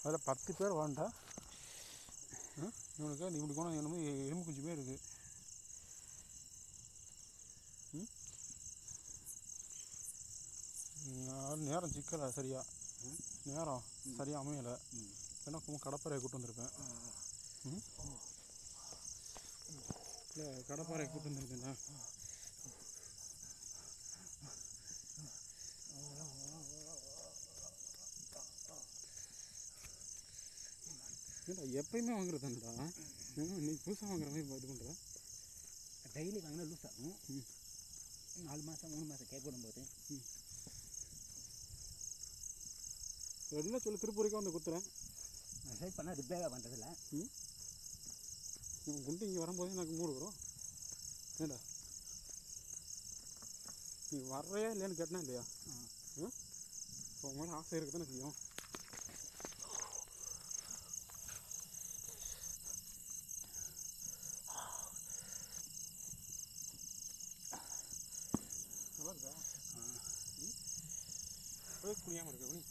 அதில் 10 பேர் வாண்டா இவனுக்கு நீ இப்படி போனால் என்னமோ எலும்பு குஞ்சுமே இருக்குது. நேரம் சிக்கலை சரியா நேரம் சரியாக அமையலை. ஏன்னா கடப்பாறையை கூப்பிட்டு வந்திருப்பேன். இல்லை கடப்பாறையை கூப்பிட்டு வந்திருக்கேன்டா. ஏன்டா எப்பயுமே வாங்குறதாண்டா, இன்னைக்கு புதுசாக வாங்குற மாதிரி இது பண்ணுறேன். டெய்லி வாங்கினா லூஸ் ஆகும். 4 மாதம் 3 மாதம் கேட்க விடும்போது என்ன சொல்லி திருப்பூரிக்கா வந்து குத்துறேன். மெசேஜ் பண்ணால் ரிப்ளேவாக பண்ணுறதில்ல. இவன் குண்டு இங்கே வரும்போதே எனக்கு மூடு வரும். ஏண்டா நீ வர்றையா இல்லையான்னு கேட்டனா இல்லையா? உன் மேலே ஆசை இருக்குது தானே செய்யும். நல்லா இருக்கா? குனியாமல் இருக்க குனி.